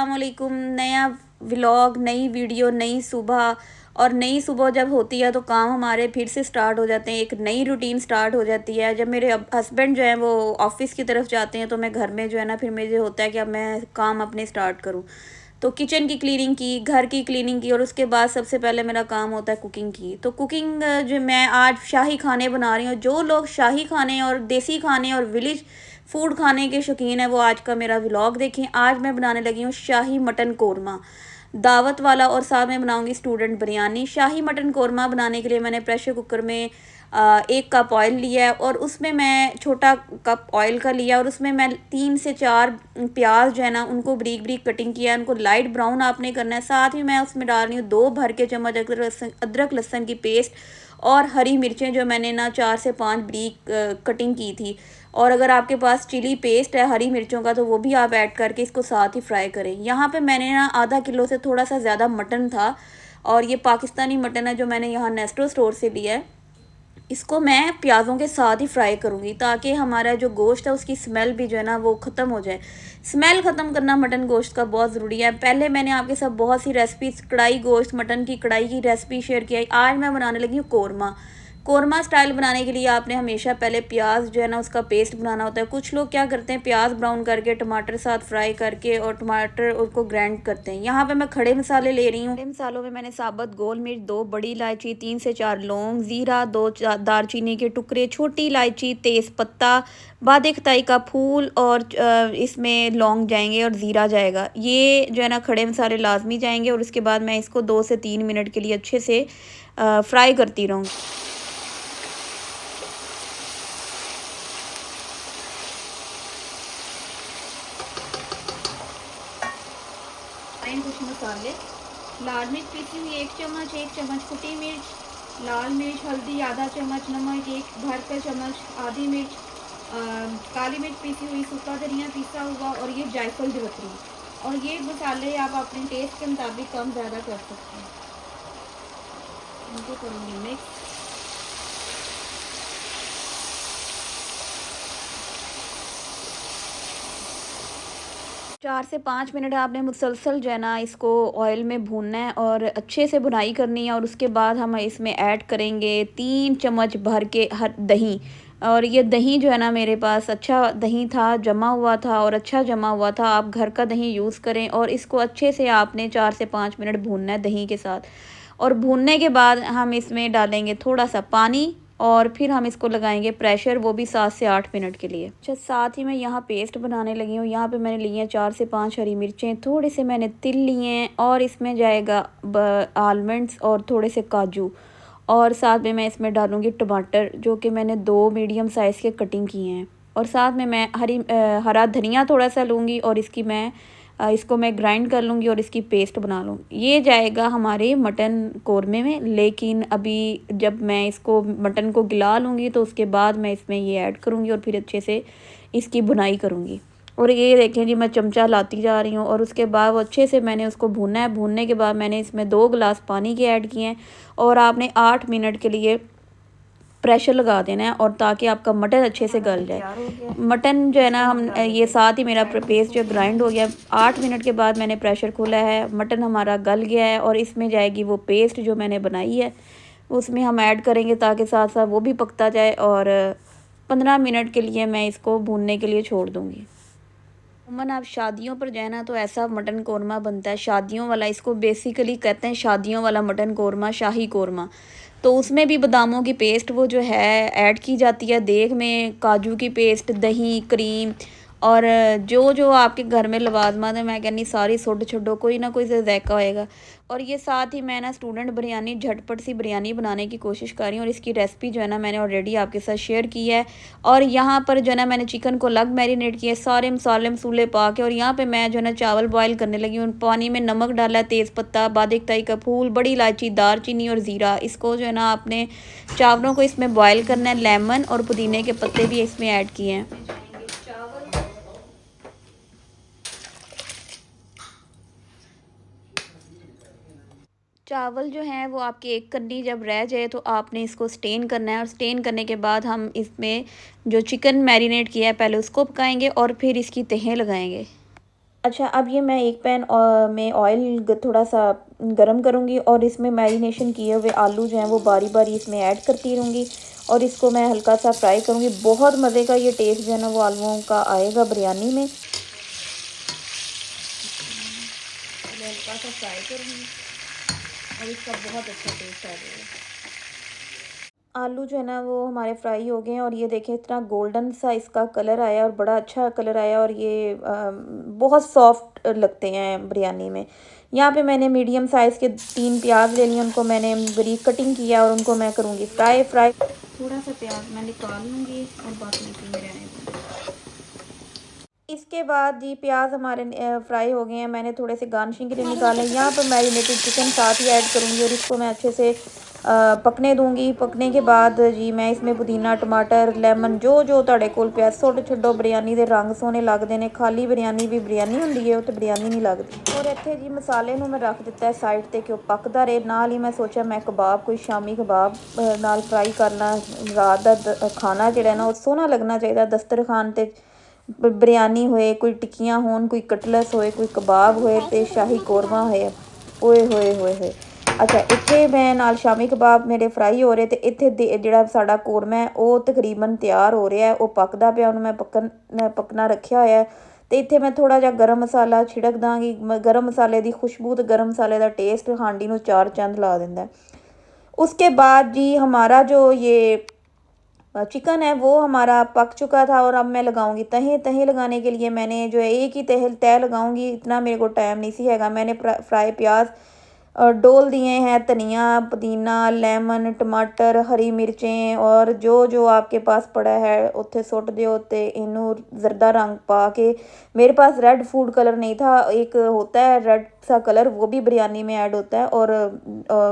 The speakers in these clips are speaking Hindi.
अस्सलाम वालेकुम। नया व्लॉग, नई वीडियो, नई सुबह। और नई सुबह जब होती है तो काम हमारे फिर से स्टार्ट हो जाते हैं, एक नई रूटीन स्टार्ट हो जाती है। जब मेरे हस्बैंड जो हैं वो ऑफिस की तरफ जाते हैं तो मैं घर में जो है ना फिर मुझे होता है कि अब मैं काम अपने स्टार्ट करूँ। तो किचन की क्लीनिंग की, घर की क्लीनिंग की, और उसके बाद सबसे पहले मेरा काम होता है कुकिंग की। तो कुकिंग जो मैं आज शाही खाने बना रही हूँ। जो लोग शाही खाने और देसी खाने और विलेज फूड खाने के शौकीन है वो आज का मेरा व्लॉग देखें। आज मैं बनाने लगी हूँ शाही मटन कौरमा, दावत वाला, और साथ में बनाऊंगी स्टूडेंट बिरयानी। शाही मटन कौरमा बनाने के लिए मैंने प्रेशर कुकर में 1 कप ऑयल लिया है, और उसमें मैं छोटा कप ऑयल का लिया, और उसमें मैं 3 से 4 प्याज जो है ना उनको ब्रीक ब्रीक कटिंग किया है। उनको लाइट ब्राउन आपने करना है। साथ ही मैं उसमें डाल रही हूँ 2 भर के चम्मच अदरक लहसुन की पेस्ट, और हरी मिर्चें जो मैंने ना 4 से 5 ब्रीक कटिंग की थी। और अगर आपके पास चिली पेस्ट है हरी मिर्चों का तो वो भी आप ऐड करके इसको साथ ही फ्राई करें। यहाँ पे मैंने ना आधा किलो से थोड़ा सा ज़्यादा मटन था, और ये पाकिस्तानी मटन है जो मैंने यहाँ नेस्टो स्टोर से लिया है। इसको मैं प्याज़ों के साथ ही फ्राई करूँगी ताकि हमारा जो गोश्त है उसकी स्मेल भी जो है ना वो ख़त्म हो जाए। स्मेल ख़त्म करना मटन गोश्त का बहुत ज़रूरी है। पहले मैंने आपके साथ बहुत सी रेसिपीज़ कढ़ाई गोश्त, मटन की कढ़ाई की रेसिपी शेयर किया। आज मैं बनाने लगी हूँ कौरमा। कौरमा स्टाइल बनाने के लिए आपने हमेशा पहले प्याज जो है ना उसका पेस्ट बनाना होता है। कुछ लोग क्या करते हैं, प्याज ब्राउन करके टमाटर साथ फ्राई करके और टमाटर उसको ग्राइंड करते हैं। यहाँ पे मैं खड़े मसाले ले रही हूँ। खड़े मसालों में मैंने साबुत गोल मिर्च, 2 बड़ी इलायची, 3 से 4 लौंग, ज़ीरा, 2 दालचीनी के टुकड़े, छोटी इलायची, तेज़ पत्ता, बादे खताई का फूल, और इसमें लौंग जाएंगे और ज़ीरा जाएगा। ये जो है ना खड़े मसाले लाजमी जाएंगे, और उसके बाद मैं इसको 2 से 3 मिनट के लिए अच्छे से फ्राई करती रहूँगी। कुछ मसाले, लाल मिर्च पीसी हुई 1 चम्मच, 1 चम्मच कुटी मिर्च, लाल मिर्च, हल्दी आधा चम्मच, नमक 1 भर का चम्मच, आधी मिर्च, काली मिर्च पीसी हुई, सूखा धनिया पीसा हुआ, और ये जायफल जवित्री। और ये मसाले आप अपने टेस्ट के मुताबिक कम ज़्यादा कर सकते हैं। इनको करूँगी मिक्स। 4 से 5 मिनट आपने मुसलसल जो है ना इसको ऑयल में भूनना है और अच्छे से भुनाई करनी है। और उसके बाद हम इसमें ऐड करेंगे 3 चम्मच भर के हर दही। और ये दही जो है ना मेरे पास अच्छा दही था, जमा हुआ था और अच्छा जमा हुआ था। आप घर का दही यूज़ करें, और इसको अच्छे से आपने 4 से 5 मिनट भूनना है दही के साथ। और भूनने के बाद हम इसमें डालेंगे थोड़ा सा पानी, और फिर हम इसको लगाएंगे प्रेशर, वो भी 7 से 8 मिनट के लिए। अच्छा, साथ ही मैं यहाँ पेस्ट बनाने लगी हूँ। यहाँ पे मैंने लिए हैं 4 से 5 हरी मिर्चें, थोड़े से मैंने तिल लिए हैं, और इसमें जाएगा आलमंड्स और थोड़े से काजू। और साथ में मैं इसमें डालूँगी टमाटर, जो कि मैंने 2 मीडियम साइज़ के कटिंग किए हैं। और साथ में मैं हरा धनिया थोड़ा सा लूँगी, और इसको मैं ग्राइंड कर लूँगी और इसकी पेस्ट बना लूँगी। ये जाएगा हमारे मटन कौरमे में। लेकिन अभी जब मैं इसको मटन को गिला लूँगी तो उसके बाद मैं इसमें ये ऐड करूँगी और फिर अच्छे से इसकी भुनाई करूँगी। और ये देखें जी, मैं चमचा लाती जा रही हूँ, और उसके बाद वो अच्छे से मैंने उसको भूनना है। भूनने के बाद मैंने इसमें 2 गिलास पानी के ऐड किए हैं, और आपने 8 मिनट के लिए प्रेशर लगा देना है, और ताकि आपका मटन अच्छे से गल जाए। मटन जो है ना हम ये साथ ही मेरा पेस्ट जो ग्राइंड हो गया। 8 मिनट के बाद मैंने प्रेशर खोला है, मटन हमारा गल गया है, और इसमें जाएगी वो पेस्ट जो मैंने बनाई है, उसमें हम ऐड करेंगे ताकि साथ साथ वो भी पकता जाए। और 15 मिनट के लिए मैं इसको भूनने के लिए छोड़ दूँगी। अमूमन आप शादियों पर जाए ना तो ऐसा मटन कौरमा बनता है शादियों वाला। इसको बेसिकली कहते हैं शादियों वाला मटन कौरमा, शाही कौरमा। तो उसमें भी बादामों की पेस्ट वो जो है ऐड की जाती है, देग में काजू की पेस्ट, दही, क्रीम, और जो जो आपके घर में लवाजमात है मैं कहनी सारी सुट छड्डो, कोई ना कोई से जायका होएगा। और ये साथ ही मैं ना स्टूडेंट बिरयानी, झटपट सी बिरयानी बनाने की कोशिश कर रही हूँ, और इसकी रेसिपी जो है ना मैंने ऑलरेडी आपके साथ शेयर की है। और यहाँ पर जो है ना मैंने चिकन को अलग मैरिनेट किया है सारे मसाले मसूले पा के। और यहाँ पे मैं जो है ना चावल बॉयल करने लगी हूँ। पानी में नमक डाला है, तेज़पत्ता, बादिक का फूल, बड़ी इलायची, दालचीनी और ज़ीरा। इसको जो है ना आपने चावलों को इसमें बॉयल करना है। लेमन और पुदीने के पत्ते भी इसमें ऐड किए हैं। चावल जो हैं वो आपकी एक कन्नी जब रह जाए तो आपने इसको स्टेन करना है, और स्टेन करने के बाद हम इसमें जो चिकन मैरिनेट किया है पहले उसको पकाएंगे और फिर इसकी तहें लगाएंगे। अच्छा, अब ये मैं एक पैन में ऑयल थोड़ा सा गरम करूँगी और इसमें मैरिनेशन किए हुए आलू जो हैं वो बारी बारी इसमें ऐड करती रहूँगी और इसको मैं हल्का सा फ्राई करूँगी। बहुत मज़े का ये टेस्ट जो है ना वो आलूओं का आएगा बिरयानी में। पहले हल्का सा फ्राई करूँगी और इसका बहुत अच्छा टेस्ट आ जाएगा। आलू जो है ना वो हमारे फ्राई हो गए हैं और ये देखें इतना गोल्डन सा इसका कलर आया और बड़ा अच्छा कलर आया और ये बहुत सॉफ्ट लगते हैं बिरयानी में। यहाँ पे मैंने मीडियम साइज़ के 3 प्याज ले लिए, उनको मैंने बारीक कटिंग किया और उनको मैं करूँगी फ्राई। थोड़ा सा प्याज मैं निकाल लूँगी और बासमती में रहने दूँगी। इसके बाद जी प्याज हमारे फ्राई हो गए हैं, मैंने थोड़े से गार्निशिंग के लिए निकाले। यहाँ पर मैरिनेटेड चिकन साथ ही ऐड करूँगी और इसको मैं अच्छे से पकने दूँगी। पकने के बाद जी मैं इसमें पुदीना, टमाटर, लेमन जो जो ਤੁਹਾਡੇ ਕੋਲ ਪਿਆ ਸੁੱਟ ਛੱਡੋ। ਬਿਰयानी ਦੇ ਰੰਗ ਸੋਹਣੇ ਲੱਗਦੇ ਨੇ। ਖਾਲੀ ਬਿਰयानी ਵੀ ਬਿਰयानी ਹੁੰਦੀ ਹੈ, ਉਹ ਤੇ ਬਿਰयानी ਨਹੀਂ ਲੱਗਦੀ। ਔਰ ਇੱਥੇ ਜੀ ਮਸਾਲੇ ਨੂੰ ਮੈਂ ਰੱਖ ਦਿੱਤਾ ਹੈ ਸਾਈਡ ਤੇ ਕਿ ਉਹ ਪੱਕਦਾ ਰਹੇ। ਨਾਲ ਹੀ ਮੈਂ ਸੋਚਿਆ ਮੈਂ ਕਬਾਬ ਕੋਈ ਸ਼ਾਮੀ ਕਬਾਬ ਨਾਲ ਫਰਾਈ ਕਰਨਾ। ਰਾਤ ਦਾ ਖਾਣਾ ਜਿਹੜਾ ਨਾ ਉਹ ਸੋਹਣਾ ਲੱਗਣਾ ਚਾਹੀਦਾ ਦਸਤਰਖਾਨ ਤੇ। ਬਿਰयानी ਹੋਏ, ਕੋਈ ਟਿੱਕੀਆਂ ਹੋਣ, ਕੋਈ ਕਟਲਸ ਹੋਏ, ਕੋਈ ਕਬਾਬ ਹੋਏ ਤੇ ਸ਼ਾਹੀ ਕੋਰਮਾ ਹੋਏ। ਓਏ ਹੋਏ ਹੋਏ ਹੋਏ। ਅੱਛਾ, ਇੱਥੇ ਮੈਂ ਨਾਲ ਸ਼ਾਮੀ ਕਬਾਬ ਮੇਰੇ ਫਰਾਈ ਹੋ ਰਹੇ ਤੇ ਇੱਥੇ ਜਿਹੜਾ ਸਾਡਾ ਕੋਰਮਾ ਹੈ ਉਹ ਤਕਰੀਬਨ ਤਿਆਰ ਹੋ ਰਿਹਾ। ਉਹ ਪੱਕਦਾ ਪਿਆ, ਉਹਨੂੰ ਮੈਂ ਪੱਕਣਾ ਰੱਖਿਆ ਹੋਇਆ ਤੇ ਇੱਥੇ ਮੈਂ ਥੋੜਾ ਜਿਹਾ ਗਰਮ ਮਸਾਲਾ ਛਿੜਕ ਦਾਂਗੀ। ਗਰਮ ਮਸਾਲੇ ਦੀ ਖੁਸ਼ਬੂ ਤੇ ਗਰਮ मसाले ਦਾ ਟੇਸਟ ਹਾਂਡੀ ਨੂੰ 4 ਚੰਦ ਲਾ ਦਿੰਦਾ। उसके बाद जी हमारा जो ये चिकन है वो हमारा पक चुका था और अब मैं लगाऊंगी तहें। तहें लगाने के लिए मैंने जो है एक ही तह लगाऊंगी, इतना मेरे को टाइम नहीं सी हैगा। मैंने फ्राई प्याज डोल दिए हैं, धनिया, पुदीना, लेमन, टमाटर, हरी मिर्चें और जो जो आपके पास पड़ा है उत्थे सुट दियो ते इनू जरदा रंग पा के। मेरे पास रेड फूड कलर नहीं था, एक होता है रेड सा कलर वो भी बिरयानी में ऐड होता है और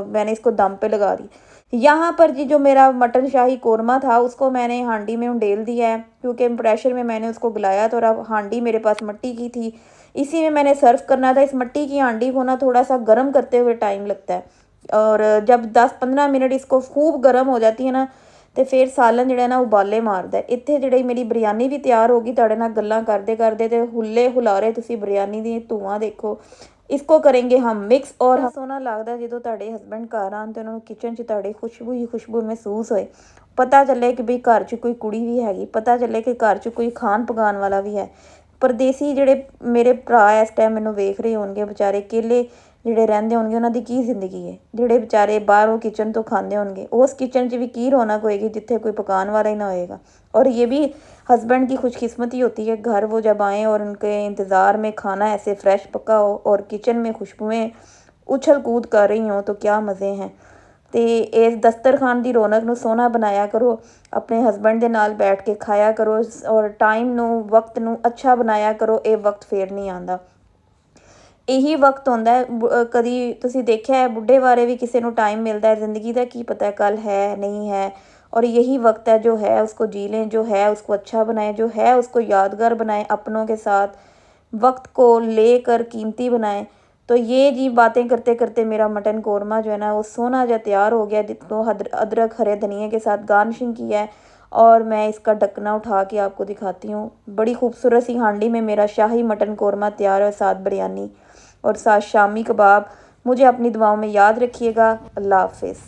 मैंने इसको दम पे लगा दी। यहाँ पर जी जो मेरा मटन शाही कोरमा था उसको मैंने हांडी में उंडेल दिया है क्योंकि प्रेशर में मैंने उसको गलाया तो। और अब हांडी मेरे पास मिट्टी की थी, इसी में मैंने सर्व करना था। इस मिट्टी की हांडी को ना थोड़ा सा गर्म करते हुए टाइम लगता है और जब 10-15 मिनट इसको खूब गर्म हो जाती है ना तो फिर सालन ਜਿਹੜਾ ਨਾ ਉਬਾਲੇ ਮਾਰਦਾ। ਇੱਥੇ ਜਿਹੜੀ ਮੇਰੀ ਬਿਰयानी ਵੀ ਤਿਆਰ ਹੋ ਗਈ। ਤੁਹਾਡੇ ਨਾਲ ਗੱਲਾਂ ਕਰਦੇ ਕਰਦੇ ਤੇ ਹੁੱਲੇ ਹੁਲਾਰੇ ਤੁਸੀਂ ਬਿਰयानी ਦੀ ਧੂਆਂ ਦੇਖੋ। इसको करेंगे हम मिक्स और सोना लगता जो ਤੁਹਾਡੇ ਹਸਬੈਂਡ घर आन तो उन्होंने किचन 'ਚ ਤੁਹਾਡੇ खुशबू ही खुशबू महसूस होए। पता चले कि भी घर 'ਚ कोई कुड़ी भी हैगी, पता चले कि घर 'ਚ कोई खान पकान वाला भी है। परदेसी ਜਿਹੜੇ ਮੇਰੇ ਭਰਾ ਇਸ ਟਾਈਮ ਮੈਨੂੰ ਵੇਖ ਰਹੇ ਹੋਣਗੇ ਵਿਚਾਰੇ केले ਜਿਹੜੇ ਰਹਿੰਦੇ ਹੋਣਗੇ ਉਹਨਾਂ ਦੀ ਕੀ ਜ਼ਿੰਦਗੀ ਹੈ। ਜਿਹੜੇ ਵਿਚਾਰੇ ਬਾਹਰੋਂ किचन तो खाते होंगे उस किचन 'ਚ भी की रौनक होएगी जिथे कोई पकाने वाला ही ना होएगा। और ये भी हस्बैंड की खुशकिस्मती होती है घर वो जब आएँ और उनके इंतज़ार में खाना ऐसे फ्रेश पका हो और किचन में खुशबुएँ उछल कूद कर रही हों तो क्या मज़े हैं। तो इस दस्तरखान की रौनक ਨੂੰ सोहना बनाया करो, अपने हस्बैंड ਦੇ ਨਾਲ बैठ के खाया करो और टाइम ਨੂੰ वक्त ਨੂੰ अच्छा बनाया करो। ये वक्त फिर नहीं आता, यही वक्त होंदा है। कभी तुसी देखा है बुढ़े बारे भी किसी को टाइम मिलता है, ज़िंदगी का की पता कल है नहीं है। और यही वक्त है जो है उसको जी लें, जो है उसको अच्छा बनाएं, जो है उसको यादगार बनाएं, अपनों के साथ वक्त को लेकर कीमती बनाएं। तो ये जी बातें करते करते मेरा मटन कोरमा जो है ना वो सोना जा तैयार हो गया, जिसको अदरक हरे धनिए के साथ गार्निशिंग किया है। और मैं इसका ढक्कना उठा के आपको दिखाती हूँ। बड़ी खूबसूरत सी हांडी में मेरा शाही मटन कोरमा तैयार है, साथ बिरयानी और साथ शामी कबाब। मुझे अपनी दुआओं में याद रखिएगा। अल्लाह हाफिज़।